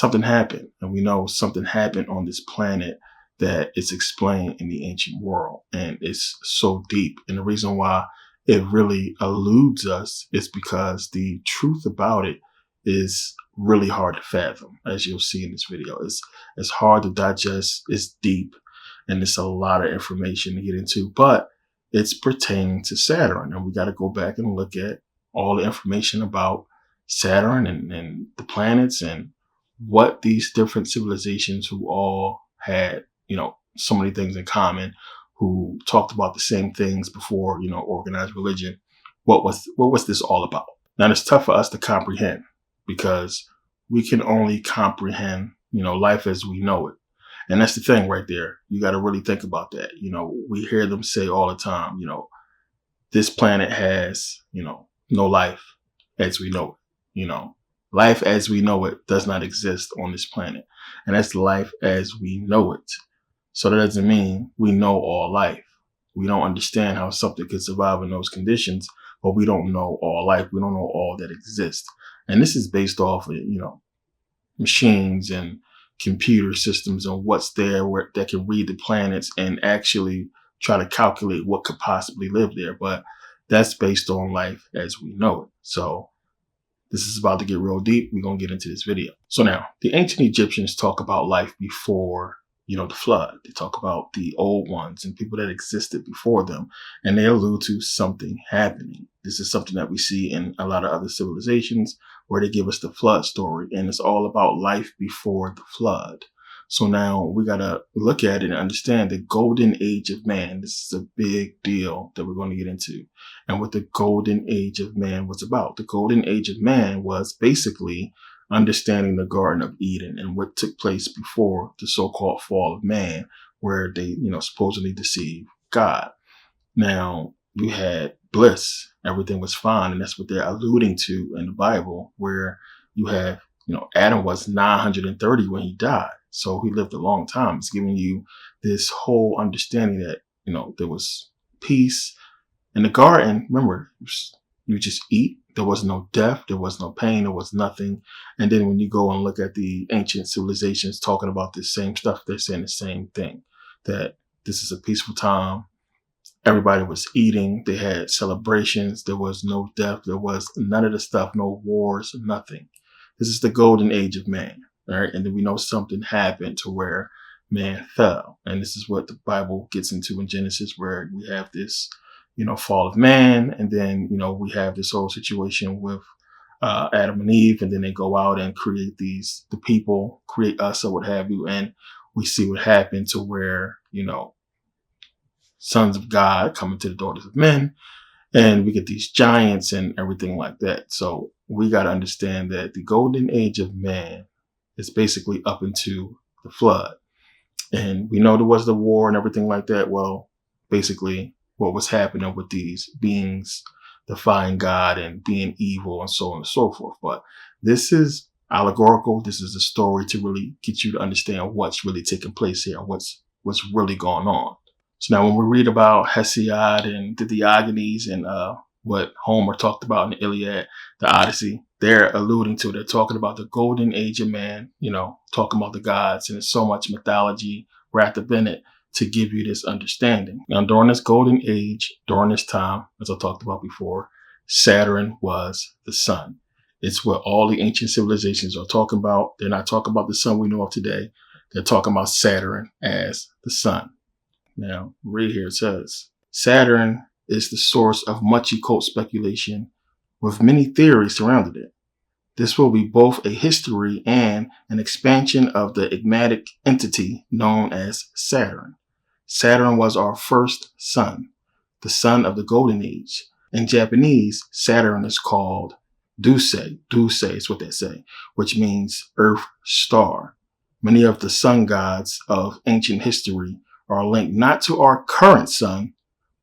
something happened, and we know something happened on this planet that is explained in the ancient world, and it's so deep. And the reason why it really eludes us is because the truth about it is really hard to fathom, as you'll see in this video. It's hard to digest, it's deep, and it's a lot of information to get into, but it's pertaining to Saturn. And we got to go back and look at all the information about Saturn and the planets and what these different civilizations who all had, so many things in common, who talked about the same things before, organized religion. What was this all about? Now, it's tough for us to comprehend because we can only comprehend, life as we know it. And that's the thing right there. You got to really think about that. We hear them say all the time, this planet has, no life as we know it. Life as we know it does not exist on this planet. And that's life as we know it. So that doesn't mean we know all life. We don't understand how something could survive in those conditions, but we don't know all life. We don't know all that exists. And this is based off of, machines and computer systems and what's there that can read the planets and actually try to calculate what could possibly live there. But that's based on life as we know it. So this is about to get real deep. We're going to get into this video. So now, the ancient Egyptians talk about life before, the flood. They talk about the old ones and people that existed before them, and they allude to something happening. This is something that we see in a lot of other civilizations where they give us the flood story, and it's all about life before the flood. So now we got to look at it and understand the golden age of man. This is a big deal that we're going to get into, and what the golden age of man was about. The golden age of man was basically understanding the Garden of Eden and what took place before the so-called fall of man, where they, supposedly deceived God. Now, you had bliss. Everything was fine. And that's what they're alluding to in the Bible, where you have, Adam was 930 when he died. So he lived a long time. It's giving you this whole understanding that, there was peace in the garden. Remember, you just eat. There was no death. There was no pain. There was nothing. And then when you go and look at the ancient civilizations talking about this same stuff, they're saying the same thing, that this is a peaceful time. Everybody was eating. They had celebrations. There was no death. There was none of the stuff, no wars, nothing. This is the golden age of man. All right. And then we know something happened to where man fell. And this is what the Bible gets into in Genesis, where we have this, fall of man. And then, we have this whole situation with Adam and Eve. And then they go out and create the people, create us or what have you. And we see what happened to where, sons of God coming to the daughters of men. And we get these giants and everything like that. So we got to understand that the golden age of man is basically up into the flood. And we know there was the war and everything like that. Well, basically what was happening with these beings defying God and being evil and so on and so forth. But this is allegorical. This is a story to really get you to understand what's really taking place here, what's really going on. So now when we read about Hesiod and the Diogenes and what Homer talked about in the Iliad, the Odyssey, they're alluding to, they're talking about the golden age of man, talking about the gods, and there's so much mythology wrapped up in it to give you this understanding. Now, during this golden age, during this time, as I talked about before, Saturn was the sun. It's what all the ancient civilizations are talking about. They're not talking about the sun we know of today. They're talking about Saturn as the sun. Now, read here, it says, Saturn is the source of much occult speculation with many theories surrounding it. This will be both a history and an expansion of the enigmatic entity known as Saturn. Saturn was our first sun, the sun of the golden age. In Japanese, Saturn is called Dusei. Dusei is what they say, which means earth star. Many of the sun gods of ancient history are linked not to our current sun,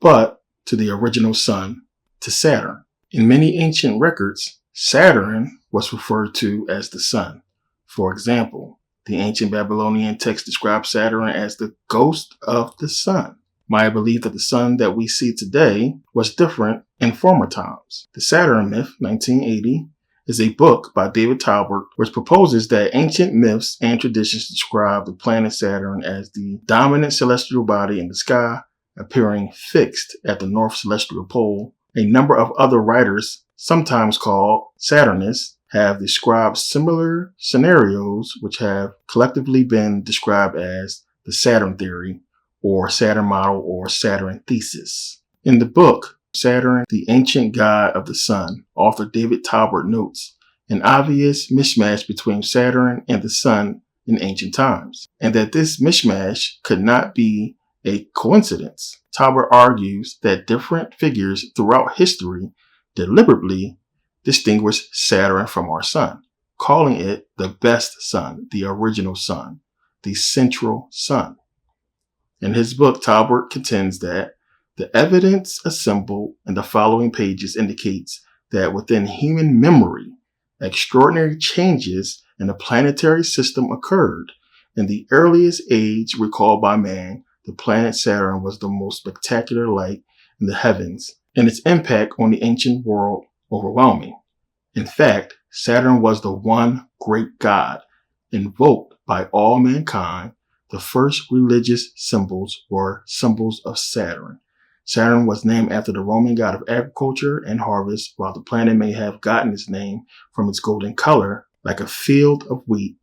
but to the original sun, to Saturn. In many ancient records, Saturn was referred to as the sun. For example, the ancient Babylonian text describes Saturn as the ghost of the sun. Maya believed that the sun that we see today was different in former times. The Saturn myth, 1980, is a book by David Talbert which proposes that ancient myths and traditions describe the planet Saturn as the dominant celestial body in the sky, appearing fixed at the north celestial pole. A number of other writers, sometimes called Saturnists, have described similar scenarios which have collectively been described as the Saturn theory, or Saturn model, or Saturn thesis. In the book, Saturn, the Ancient God of the Sun, author David Talbert notes an obvious mismatch between Saturn and the Sun in ancient times, and that this mismatch could not be a coincidence. Talbert argues that different figures throughout history deliberately distinguish Saturn from our sun, calling it the best sun, the original sun, the central sun. In his book, Talbert contends that the evidence assembled in the following pages indicates that within human memory, extraordinary changes in the planetary system occurred. In the earliest age recalled by man, the planet Saturn was the most spectacular light in the heavens, and its impact on the ancient world overwhelming. In fact, Saturn was the one great god invoked by all mankind. The first religious symbols were symbols of Saturn. Saturn was named after the Roman god of agriculture and harvest, while the planet may have gotten its name from its golden color, like a field of wheat.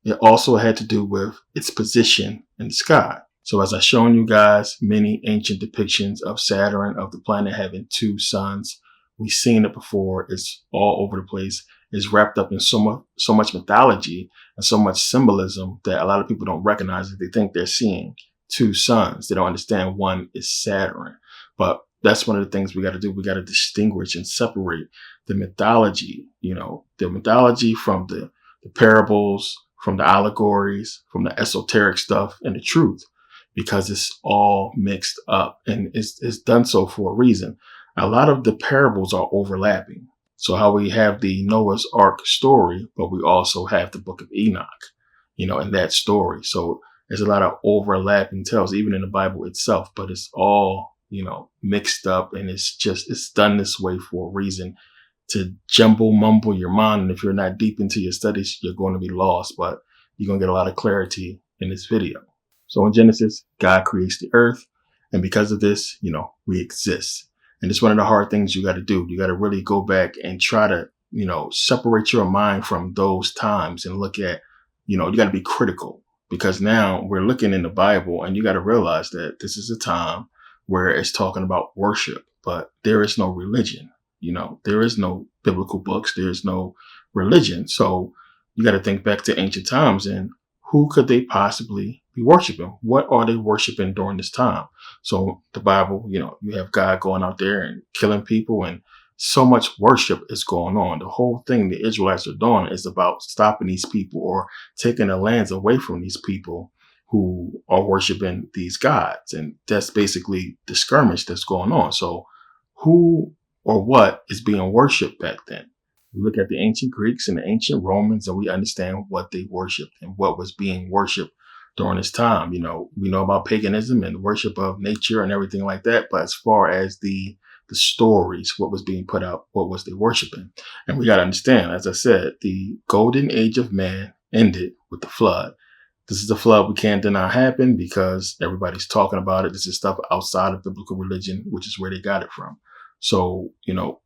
It also had to do with its position in the sky. So as I've shown you guys, many ancient depictions of Saturn, of the planet having two suns. We've seen it before. It's all over the place. It's wrapped up in so much mythology and so much symbolism that a lot of people don't recognize it. They think they're seeing two suns. They don't understand one is Saturn. But that's one of the things we got to do. We got to distinguish and separate the mythology, the mythology from the parables, from the allegories, from the esoteric stuff, and the truth, because it's all mixed up, and it's done so for a reason. A lot of the parables are overlapping. So how we have the Noah's Ark story, but we also have the book of Enoch, in that story. So there's a lot of overlapping tales, even in the Bible itself, but it's all, mixed up, and it's done this way for a reason, to mumble your mind. And if you're not deep into your studies, you're going to be lost, but you're going to get a lot of clarity in this video. So in Genesis, God creates the earth, and because of this, we exist. And it's one of the hard things you got to do. You got to really go back and try to, separate your mind from those times and look at, you got to be critical, because now we're looking in the Bible, and you got to realize that this is a time where it's talking about worship, but there is no religion. There is no biblical books. There's no religion. So you got to think back to ancient times, and who could they possibly be worshiping? What are they worshiping during this time? So the Bible, you have God going out there and killing people, and so much worship is going on. The whole thing the Israelites are doing is about stopping these people or taking the lands away from these people who are worshiping these gods. And that's basically the skirmish that's going on. So who or what is being worshipped back then? We look at the ancient Greeks and the ancient Romans, and we understand what they worshiped and what was being worshipped during this time. We know about paganism and the worship of nature and everything like that. But as far as the stories, what was being put out, what was they worshiping? And we got to understand, as I said, the golden age of man ended with the flood. This is the flood we can't deny happened because everybody's talking about it. This is stuff outside of biblical religion, which is where they got it from. So,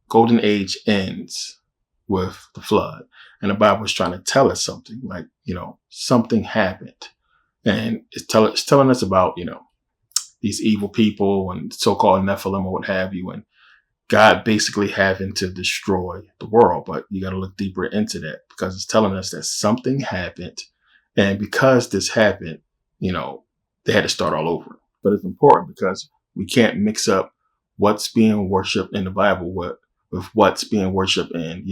golden age ends with the flood. And the Bible is trying to tell us something, like, something happened. And it's telling us about, these evil people and so-called Nephilim or what have you, and God basically having to destroy the world. But you got to look deeper into that, because it's telling us that something happened. And because this happened, they had to start all over. But it's important because we can't mix up what's being worshipped in the Bible with what's being worshipped in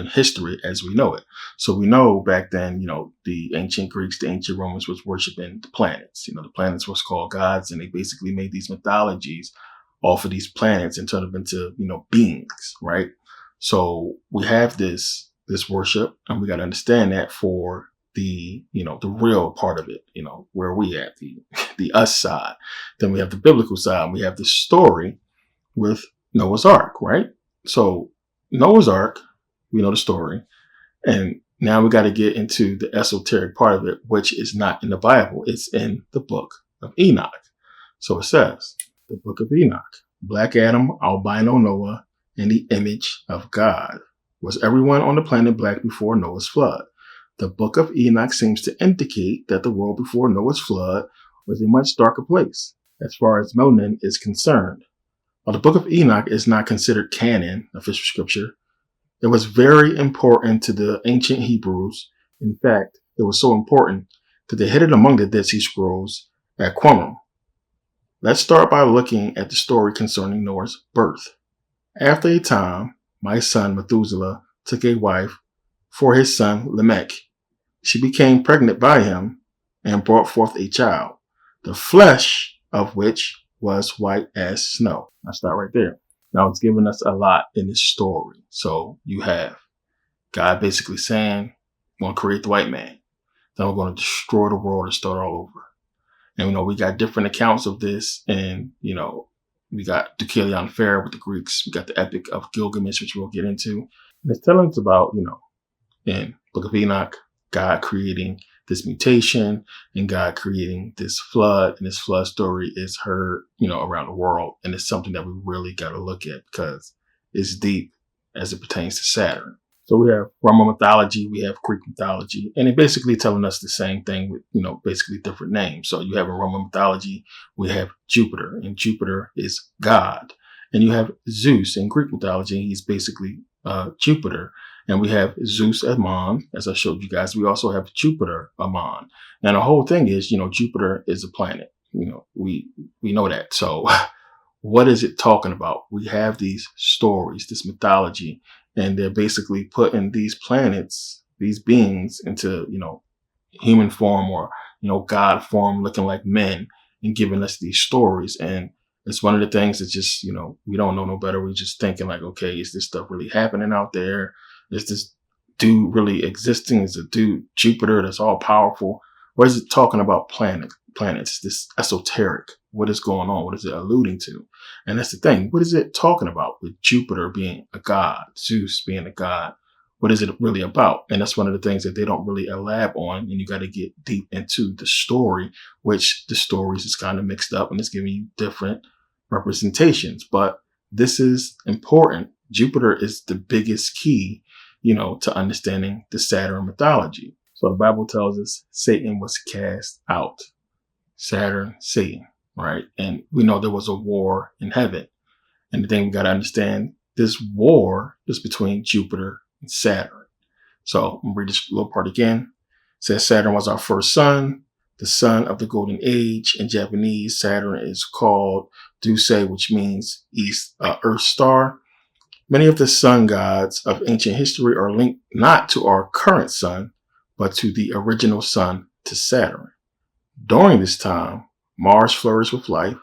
history as we know it. So we know back then, the ancient Greeks, the ancient Romans was worshiping the planets. The planets was called gods, and they basically made these mythologies off of these planets and turned them into, beings, right? So we have this worship, and we got to understand that for the real part of it, where we at, the us side. Then we have the biblical side, and we have the story with Noah's Ark, right? So Noah's Ark, We know the story. And now we got to get into the esoteric part of it, which is not in the Bible. It's in the book of Enoch. So it says, the book of Enoch, Black Adam, albino Noah, in the image of God. Was everyone on the planet black before Noah's flood? The book of Enoch seems to indicate that the world before Noah's flood was a much darker place as far as melanin is concerned. While the book of Enoch is not considered canon, official scripture, it was very important to the ancient Hebrews. In fact, it was so important that they hid it among the Dead Sea Scrolls at Qumran. Let's start by looking at the story concerning Noah's birth. After a time, my son Methuselah took a wife for his son Lamech. She became pregnant by him and brought forth a child, the flesh of which was white as snow. I'll start right there. Now, it's giving us a lot in this story. So you have God basically saying, we're going to create the white man. Then we're going to destroy the world and start all over. And, we got different accounts of this. And, we got Deucalion Fair with the Greeks. We got the Epic of Gilgamesh, which we'll get into. And it's telling us about, in Book of Enoch, God creating this mutation and God creating this flood. And this flood story is heard, around the world. And it's something that we really got to look at because it's deep as it pertains to Saturn. So we have Roman mythology, we have Greek mythology, and it basically telling us the same thing with, basically different names. So you have in Roman mythology, we have Jupiter, and Jupiter is God. And you have Zeus in Greek mythology, and he's basically Jupiter. And we have Zeus Ammon, as I showed you guys. We also have Jupiter Ammon. And the whole thing is, Jupiter is a planet. We know that. So what is it talking about? We have these stories, this mythology, and they're basically putting these planets, these beings into, human form or, God form, looking like men and giving us these stories. And it's one of the things that just, we don't know no better. We're just thinking like, okay, is this stuff really happening out there? Is this dude really existing? Is a dude Jupiter that's all powerful? Or is it talking about planets, this esoteric? What is going on? What is it alluding to? And that's the thing. What is it talking about with Jupiter being a god, Zeus being a god? What is it really about? And that's one of the things that they don't really elab on. And you got to get deep into the story, which the stories is kind of mixed up and it's giving you different representations. But this is important. Jupiter is the biggest key, to understanding the Saturn mythology. So the Bible tells us Satan was cast out. Saturn, Satan, right? And we know there was a war in heaven. And the thing we got to understand, this war is between Jupiter and Saturn. So I'm going to read this little part again. It says Saturn was our first sun, the sun of the golden age. In Japanese, Saturn is called Dusei, which means east, Earth star. Many of the sun gods of ancient history are linked not to our current sun, but to the original sun, to Saturn. During this time, Mars flourished with life.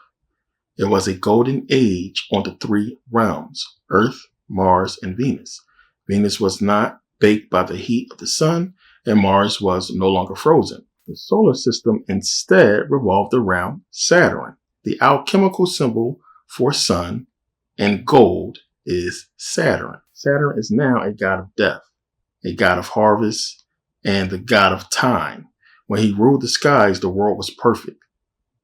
It was a golden age on the three realms, Earth, Mars, and Venus. Venus was not baked by the heat of the sun, and Mars was no longer frozen. The solar system instead revolved around Saturn. The alchemical symbol for sun and gold is Saturn. Saturn is now a god of death, a god of harvest, and the god of time. When he ruled the skies, the world was perfect.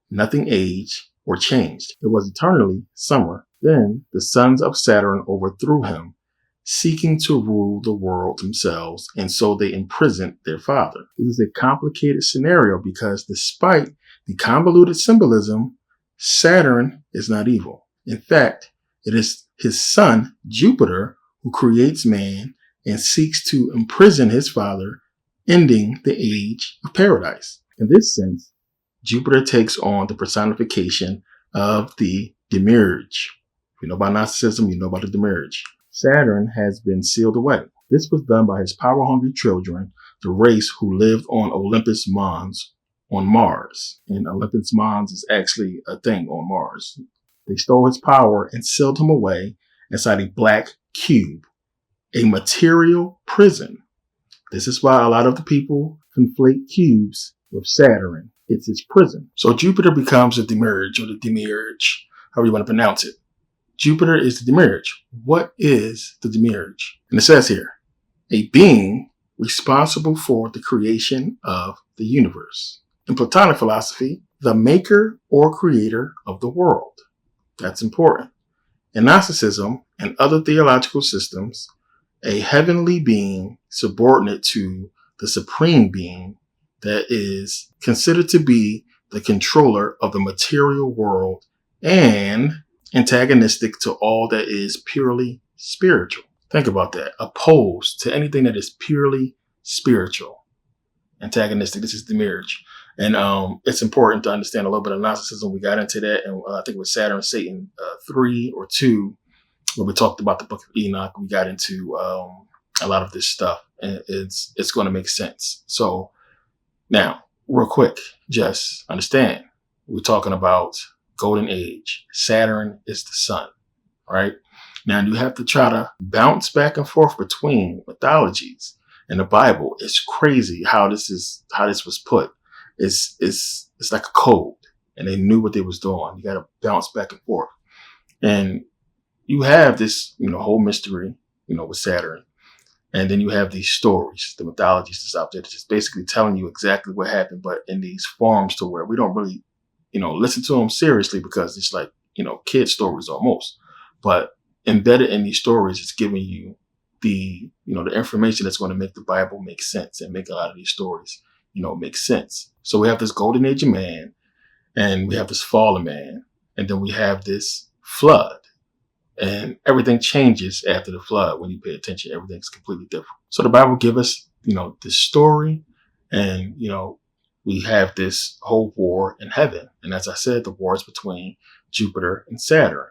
Nothing aged or changed. It was eternally summer. Then the sons of Saturn overthrew him, seeking to rule the world themselves, and so they imprisoned their father. This is a complicated scenario because despite the convoluted symbolism, Saturn is not evil. In fact, it is his son, Jupiter, who creates man and seeks to imprison his father, ending the age of paradise. In this sense, Jupiter takes on the personification of the demirage. If you know about Gnosticism, you know about the demirage. Saturn has been sealed away. This was done by his power-hungry children, the race who lived on Olympus Mons on Mars. And Olympus Mons is actually a thing on Mars. They stole his power and sealed him away inside a black cube, a material prison. This is why a lot of the people conflate cubes with Saturn. It's his prison. So Jupiter becomes the demirage or the demirage, however you want to pronounce it. Jupiter is the demirage. What is the demirage? And it says here, a being responsible for the creation of the universe. In Platonic philosophy, the maker or creator of the world. That's important. In Gnosticism and other theological systems, a heavenly being subordinate to the supreme being that is considered to be the controller of the material world and antagonistic to all that is purely spiritual. Think about that. Opposed to anything that is purely spiritual. Antagonistic. This is demirage. And it's important to understand a little bit of Gnosticism. We got into that, and I think it was Saturn and Satan 3 or 2, where we talked about the book of Enoch. We got into a lot of this stuff, and it's going to make sense. So now, real quick, just understand, we're talking about golden age. Saturn is the sun, right? Now, you have to try to bounce back and forth between mythologies and the Bible. It's crazy how this was put. It's like a code, and they knew what they was doing. You got to bounce back and forth. And you have this, whole mystery, with Saturn. And then you have these stories, the mythologies that's out there that's just basically telling you exactly what happened, but in these forms to where we don't really, listen to them seriously because it's like, kid stories almost. But embedded in these stories, it's giving you the information that's going to make the Bible make sense and make a lot of these stories, make sense. So we have this golden age of man, and we have this fallen man, and then we have this flood. And everything changes after the flood. When you pay attention, everything's completely different. So the Bible gives us, this story, and, we have this whole war in heaven. And as I said, the war is between Jupiter and Saturn.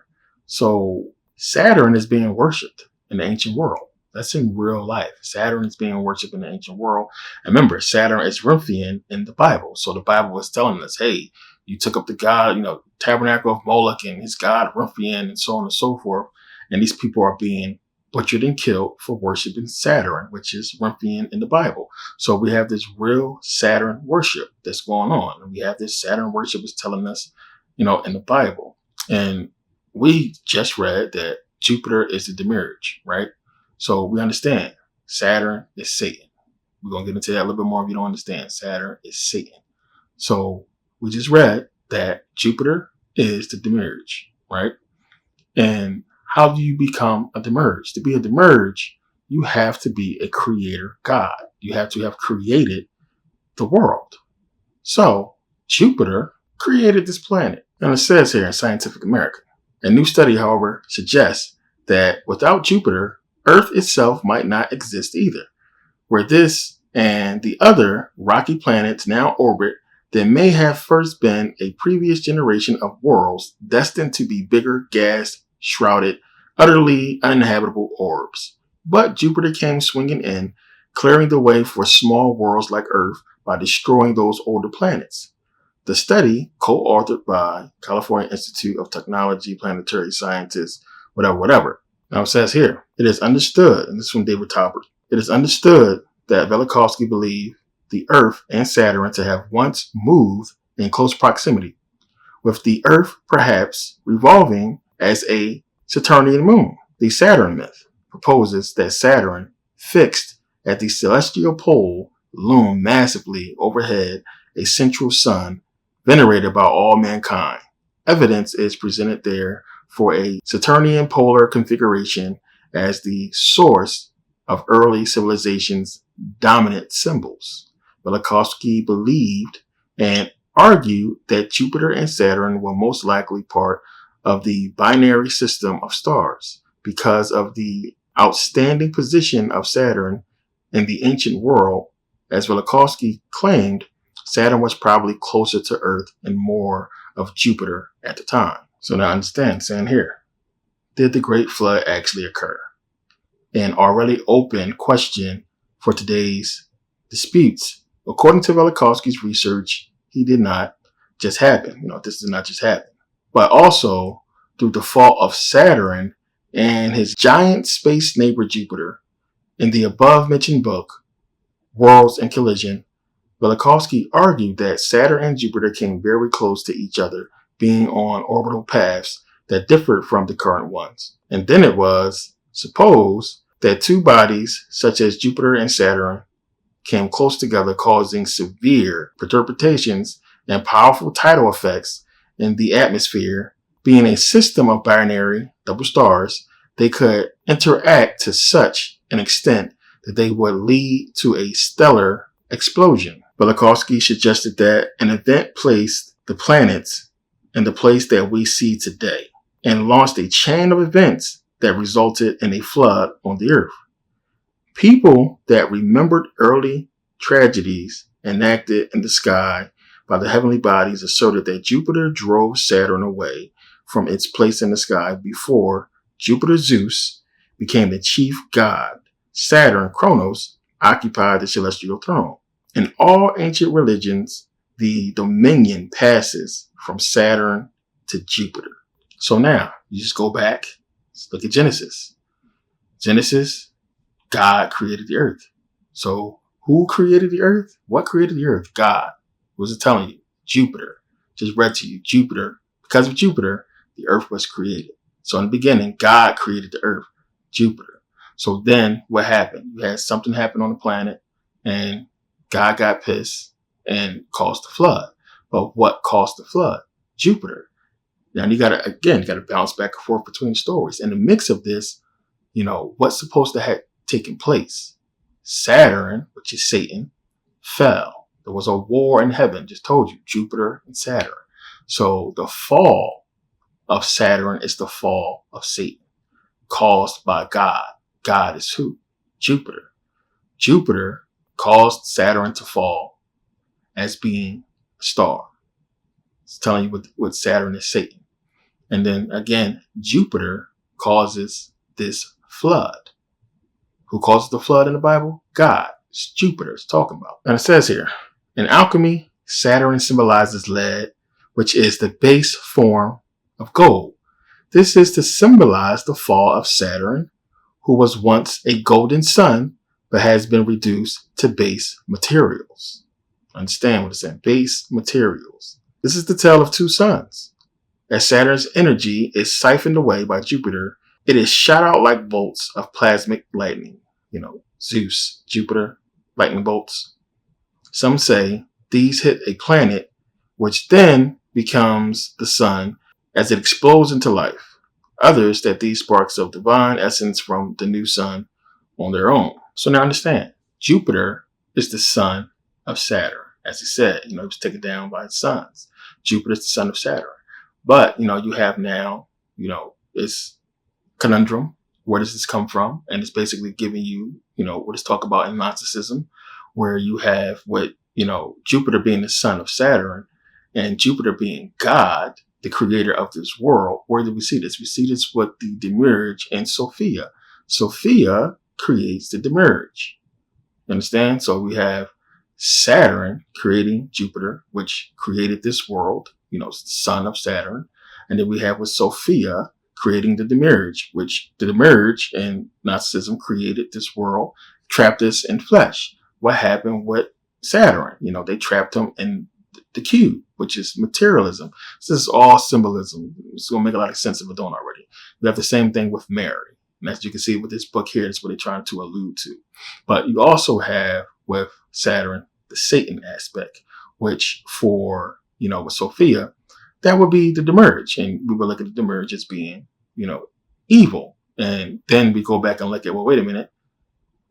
So Saturn is being worshipped in the ancient world. That's in real life. Saturn is being worshipped in the ancient world. And remember, Saturn is Rumphian in the Bible. So the Bible is telling us, hey, you took up the god, tabernacle of Moloch and his god Rumphian and so on and so forth. And these people are being butchered and killed for worshiping Saturn, which is Rumphian in the Bible. So we have this real Saturn worship that's going on. And we have this Saturn worship is telling us, in the Bible. And we just read that Jupiter is the demirage, right? So we understand Saturn is Satan. We're going to get into that a little bit more if you don't understand. Saturn is Satan. So we just read that Jupiter is the demirage, right? And how do you become a demirage? To be a demirage, you have to be a creator god. You have to have created the world. So Jupiter created this planet. And it says here in Scientific American, a new study, however, suggests that without Jupiter, Earth itself might not exist either. Where this and the other rocky planets now orbit, there may have first been a previous generation of worlds destined to be bigger, gas-shrouded, utterly uninhabitable orbs. But Jupiter came swinging in, clearing the way for small worlds like Earth by destroying those older planets. The study, co-authored by California Institute of Technology, planetary scientists, whatever. Now it says here, it is understood, and this is from David Tauber, it is understood that Velikovsky believed the Earth and Saturn to have once moved in close proximity, with the Earth perhaps revolving as a Saturnian moon. The Saturn myth proposes that Saturn, fixed at the celestial pole, loomed massively overhead a central sun venerated by all mankind. Evidence is presented there for a Saturnian polar configuration as the source of early civilization's dominant symbols. Velikovsky believed and argued that Jupiter and Saturn were most likely part of the binary system of stars because of the outstanding position of Saturn in the ancient world. As Velikovsky claimed, Saturn was probably closer to Earth and more of Jupiter at the time. So now understand, saying here, did the Great Flood actually occur? An already open question for today's disputes. According to Velikovsky's research, he did not just happen. This did not just happen. But also, through the fault of Saturn and his giant space neighbor Jupiter, in the above-mentioned book, Worlds in Collision, Velikovsky argued that Saturn and Jupiter came very close to each other, being on orbital paths that differed from the current ones. And then it was supposed that two bodies, such as Jupiter and Saturn, came close together, causing severe perturbations and powerful tidal effects in the atmosphere. Being a system of binary double stars, they could interact to such an extent that they would lead to a stellar explosion. Velikovsky suggested that an event placed the planets in the place that we see today and launched a chain of events that resulted in a flood on the Earth. People that remembered early tragedies enacted in the sky by the heavenly bodies asserted that Jupiter drove Saturn away from its place in the sky before Jupiter Zeus became the chief god. Saturn, Kronos, occupied the celestial throne. In all ancient religions, the dominion passes from Saturn to Jupiter. So now, you just go back, let's look at Genesis. Genesis, God created the earth. So who created the earth? What created the earth? God. What was it telling you? Jupiter. Just read to you. Jupiter. Because of Jupiter, the earth was created. So in the beginning, God created the earth. Jupiter. So then what happened? You had something happen on the planet and God got pissed and caused the flood. But what caused the flood? Jupiter. Now you gotta bounce back and forth between stories. In the mix of this, what's supposed to have taken place? Saturn, which is Satan, fell. There was a war in heaven. Just told you, Jupiter and Saturn. So the fall of Saturn is the fall of Satan, caused by God. God is who? Jupiter. Jupiter caused Saturn to fall as being a star. It's telling you what Saturn is Satan. And then again, Jupiter causes this flood. Who causes the flood in the Bible? God. It's Jupiter it's talking about. And it says here, in alchemy, Saturn symbolizes lead, which is the base form of gold. This is to symbolize the fall of Saturn, who was once a golden sun, but has been reduced to base materials. Understand what it's saying? Base materials. This is the tale of two suns. As Saturn's energy is siphoned away by Jupiter, it is shot out like bolts of plasmic lightning. Zeus, Jupiter, lightning bolts. Some say these hit a planet, which then becomes the sun as it explodes into life. Others that these sparks of divine essence from the new sun on their own. So now understand, Jupiter is the son of Saturn. As he said, he was taken down by his sons. Jupiter is the son of Saturn. But, you have now, this conundrum. Where does this come from? And it's basically giving you, what is talked about in Gnosticism, where you have Jupiter being the son of Saturn and Jupiter being God, the creator of this world. Where do we see this? We see this with the demirage in Sophia. Sophia creates the demirage. You understand? So we have Saturn creating Jupiter, which created this world, the son of Saturn. And then we have with Sophia creating the demirage, which the demirage in Gnosticism created this world, trapped us in flesh. What happened with Saturn? They trapped him in the cube, which is materialism. This is all symbolism. It's going to make a lot of sense if it don't already. We have the same thing with Mary. And as you can see with this book here, that's what they're trying to allude to. But you also have with Saturn, the Satan aspect, which for, with Sophia, that would be the demirage. And we would look at the demirage as being, evil. And then we go back and look at, well, wait a minute.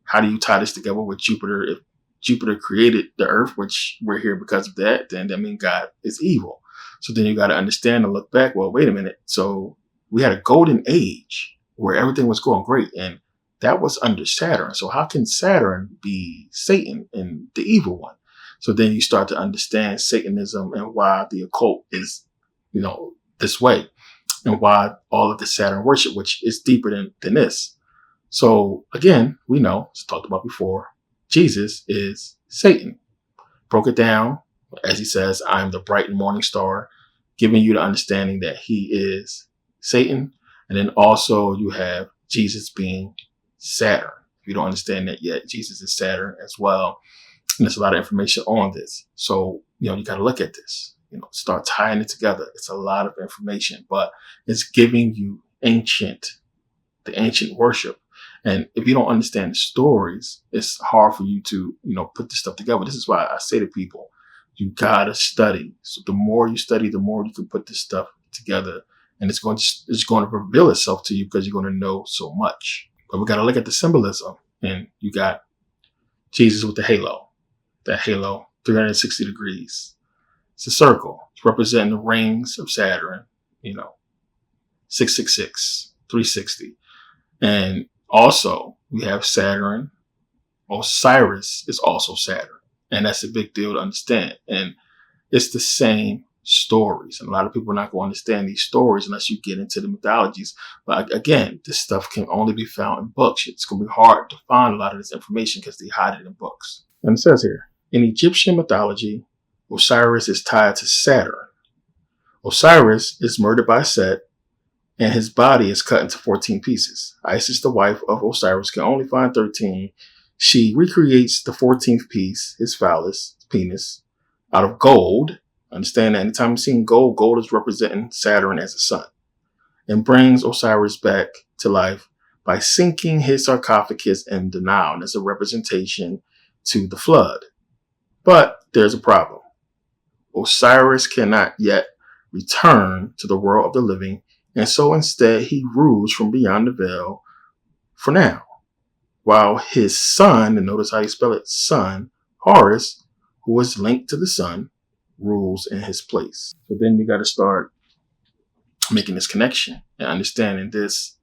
How do you tie this together with Jupiter? If Jupiter created the earth, which we're here because of that, then that means God is evil. So then you got to understand and look back. Well, wait a minute. So we had a golden age where everything was going great. And that was under Saturn. So how can Saturn be Satan and the evil one? So then you start to understand Satanism and why the occult is, this way, and why all of the Saturn worship, which is deeper than this. So again, we know, it's talked about before, Jesus is Satan. Broke it down, as he says, I am the bright and morning star, giving you the understanding that he is Satan. And then also you have Jesus being Saturn. If you don't understand that yet, Jesus is Saturn as well. And there's a lot of information on this. So, you got to look at this, start tying it together. It's a lot of information, but it's giving you the ancient worship. And if you don't understand the stories, it's hard for you to, put this stuff together. This is why I say to people, you gotta study. So the more you study, the more you can put this stuff together, and it's going to reveal itself to you because you're going to know so much. But we got to look at the symbolism, and you got Jesus with the halo. That halo, 360 degrees. It's a circle. It's representing the rings of Saturn. 666, 360, and also we have Saturn. Osiris is also Saturn. And that's a big deal to understand. And it's the same stories. And a lot of people are not going to understand these stories unless you get into the mythologies. But again, this stuff can only be found in books. It's going to be hard to find a lot of this information because they hide it in books. And it says here, in Egyptian mythology, Osiris is tied to Saturn. Osiris is murdered by Set, and his body is cut into 14 pieces. Isis, the wife of Osiris, can only find 13. She recreates the 14th piece, his phallus, his penis, out of gold. Understand that anytime you're seeing gold, gold is representing Saturn as a sun, and brings Osiris back to life by sinking his sarcophagus in the Nile. And it's a representation to the flood. But there's a problem. Osiris cannot yet return to the world of the living, and so instead he rules from beyond the veil for now. While his son, and notice how you spell it, son, Horus, who is linked to the sun, rules in his place. So then you got to start making this connection and understanding this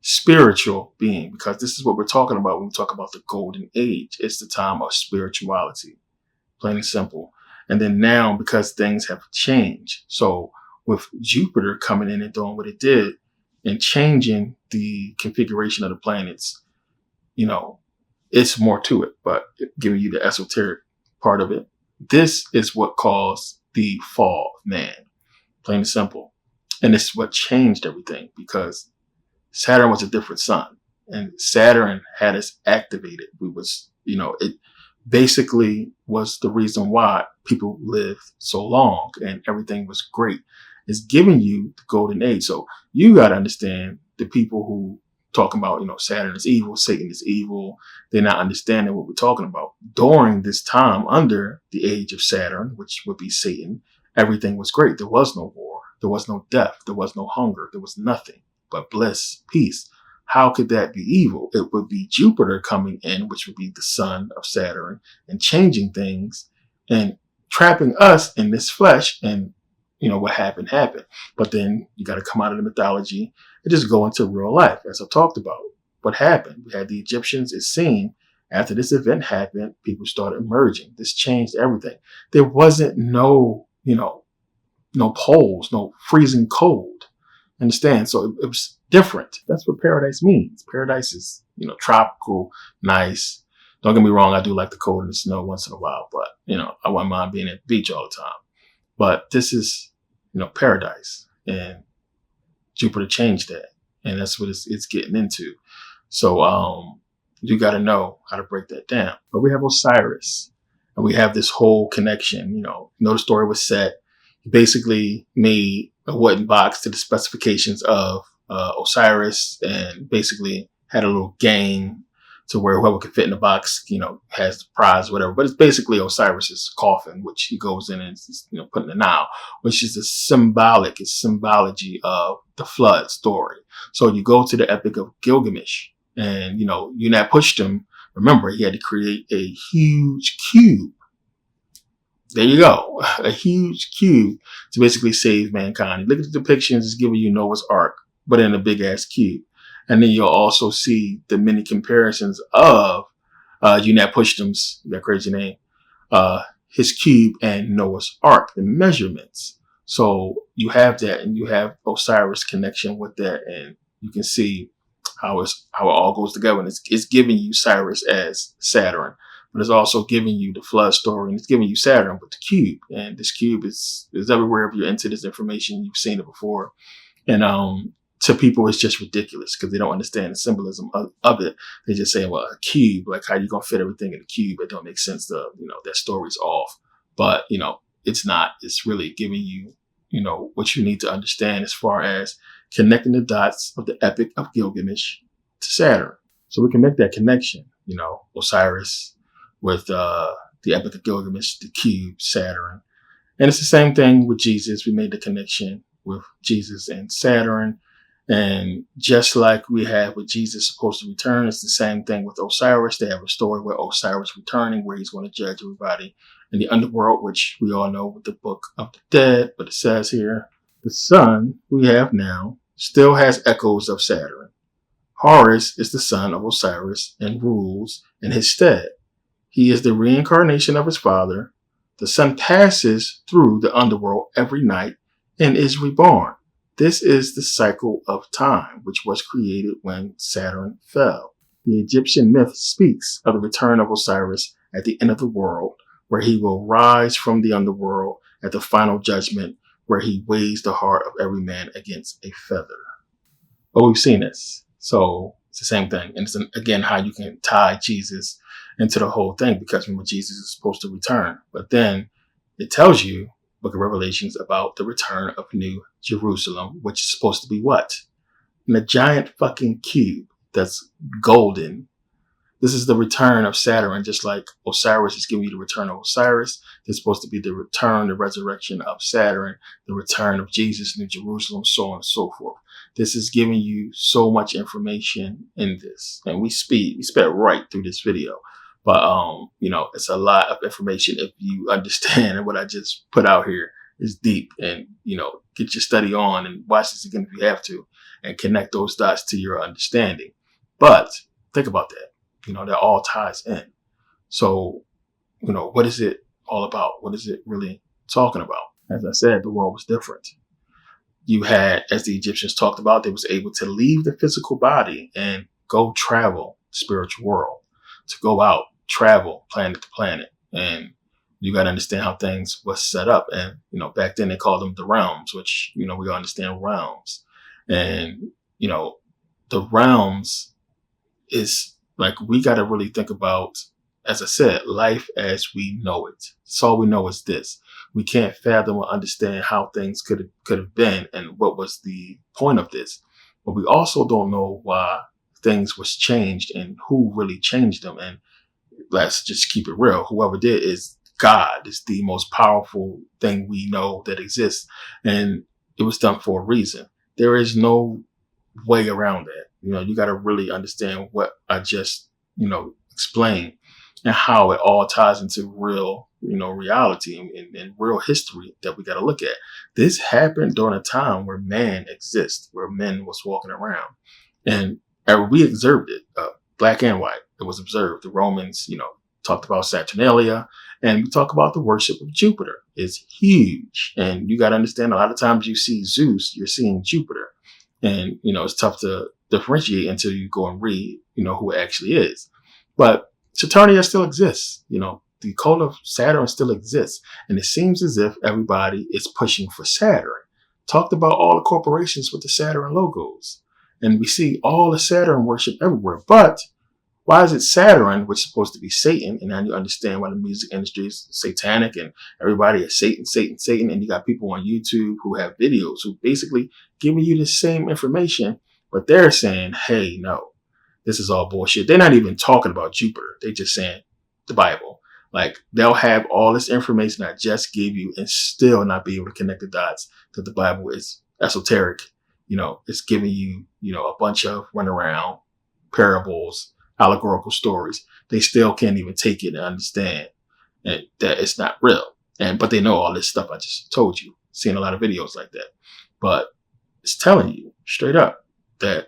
spiritual being, because this is what we're talking about when we talk about the golden age. It's the time of spirituality, plain and simple. And then now, because things have changed, so with Jupiter coming in and doing what it did and changing the configuration of the planets, it's more to it, but giving you the esoteric part of it. This is what caused the fall of man, plain and simple. And it's what changed everything, because Saturn was a different sun, and Saturn had us activated. It basically was the reason why people lived so long and everything was great. It's giving you the golden age. So you got to understand the people who talking about, Saturn is evil, Satan is evil. They're not understanding what we're talking about. During this time under the age of Saturn, which would be Satan, everything was great. There was no war. There was no death. There was no hunger. There was nothing but bliss, peace. How could that be evil? It would be Jupiter coming in, which would be the son of Saturn, and changing things and trapping us in this flesh. And what happened. But then you got to come out of the mythology and just go into real life, as I've talked about. What happened? We had the Egyptians. It seemed after this event happened, people started emerging. This changed everything. There wasn't no poles, no freezing cold. Understand? So it was different. That's what paradise means. Paradise is, tropical, nice. Don't get me wrong. I do like the cold and the snow once in a while, but, I wouldn't mind being at the beach all the time. But this is, paradise, and Jupiter changed that, and that's what it's getting into. So you got to know how to break that down. But we have Osiris, and we have this whole connection. The story was Set. He basically made a wooden box to the specifications of Osiris, and basically had a little game to where whoever could fit in the box, has the prize, whatever. But it's basically Osiris's coffin, which he goes in and, put in the Nile, which is symbology of the flood story. So you go to the Epic of Gilgamesh, and, Utnapishtim, remember, he had to create a huge cube. There you go. A huge cube to basically save mankind. You look at the depictions, it's giving you Noah's Ark, but in a big ass cube. And then you'll also see the many comparisons of Utnapishtim's, that crazy name, his cube and Noah's Ark, the measurements. So you have that, and you have Osiris connection with that, and you can see how it all goes together. And it's giving you Cyrus as Saturn, but it's also giving you the flood story, and it's giving you Saturn with the cube. And this cube is everywhere. If you're into this information, you've seen it before. And to people, it's just ridiculous because they don't understand the symbolism of it. They just say, well, a cube, like how you going to fit everything in a cube? It don't make sense. That story's off. But, it's not. It's really giving you, what you need to understand as far as connecting the dots of the Epic of Gilgamesh to Saturn. So we can make that connection, Osiris with the Epic of Gilgamesh, the cube, Saturn. And it's the same thing with Jesus. We made the connection with Jesus and Saturn. And just like we have with Jesus supposed to return, it's the same thing with Osiris. They have a story where Osiris returning, where he's going to judge everybody in the underworld, which we all know with the Book of the Dead. But it says here, the sun we have now still has echoes of Saturn. Horus is the son of Osiris and rules in his stead. He is the reincarnation of his father. The sun passes through the underworld every night and is reborn. This is the cycle of time, which was created when Saturn fell. The Egyptian myth speaks of the return of Osiris at the end of the world, where he will rise from the underworld at the final judgment, where he weighs the heart of every man against a feather. But we've seen this. So it's the same thing. And it's, again, how you can tie Jesus into the whole thing, because remember, Jesus is supposed to return. But then it tells you, Book of Revelations, about the return of New Jerusalem, which is supposed to be what? In a giant fucking cube that's golden. This is the return of Saturn, just like Osiris is giving you the return of Osiris. There's supposed to be the return, the resurrection of Saturn, the return of Jesus, New Jerusalem, so on and so forth. This is giving you so much information in this. And we sped right through this video. But, it's a lot of information if you understand. And what I just put out here is deep. And, get your study on and watch this again if you have to, and connect those dots to your understanding. But think about that. That all ties in. So, what is it all about? What is it really talking about? As I said, the world was different. You had, as the Egyptians talked about, they was able to leave the physical body and go travel the spiritual world, to go out, travel planet to planet. And you got to understand how things was set up. And, back then they called them the realms, which, we all understand realms. And, the realms is like, we got to really think about, as I said, life as we know it. That's all we know is this. We can't fathom or understand how things could have been and what was the point of this. But we also don't know why things was changed and who really changed them. And let's just keep it real. Whoever did is God. Is the most powerful thing we know that exists. And it was done for a reason. There is no way around that. You got to really understand what I just, explained, and how it all ties into real, reality and real history that we got to look at. This happened during a time where man exists, where men was walking around, and we observed it, black and white. It was observed. The Romans, talked about Saturnalia, and we talk about the worship of Jupiter. It's huge. And you got to understand, a lot of times you see Zeus, you're seeing Jupiter. And, it's tough to differentiate until you go and read, who it actually is. But Saturnia still exists. The cult of Saturn still exists. And it seems as if everybody is pushing for Saturn. Talked about all the corporations with the Saturn logos. And we see all the Saturn worship everywhere. But why is it Saturn, which is supposed to be Satan? And now you understand why the music industry is satanic and everybody is Satan, Satan, Satan. And you got people on YouTube who have videos who basically giving you the same information, but they're saying, hey, no, this is all bullshit. They're not even talking about Jupiter. They're just saying the Bible. Like, they'll have all this information I just gave you and still not be able to connect the dots that the Bible is esoteric. It's giving you, a bunch of runaround parables, allegorical stories. They still can't even take it and understand that it's not real. But they know all this stuff I just told you. Seeing a lot of videos like that. But it's telling you straight up that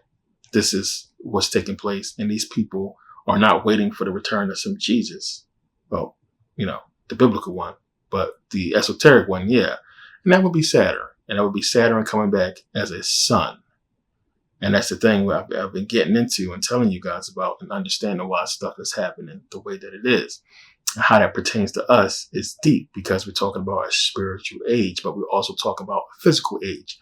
this is what's taking place. And these people are not waiting for the return of some Jesus. Well, the biblical one, but the esoteric one, yeah. And that would be Saturn. And that would be Saturn coming back as a sun. And that's the thing where I've been getting into and telling you guys about, and understanding why stuff is happening the way that it is. And how that pertains to us is deep, because we're talking about a spiritual age, but we also talk about a physical age.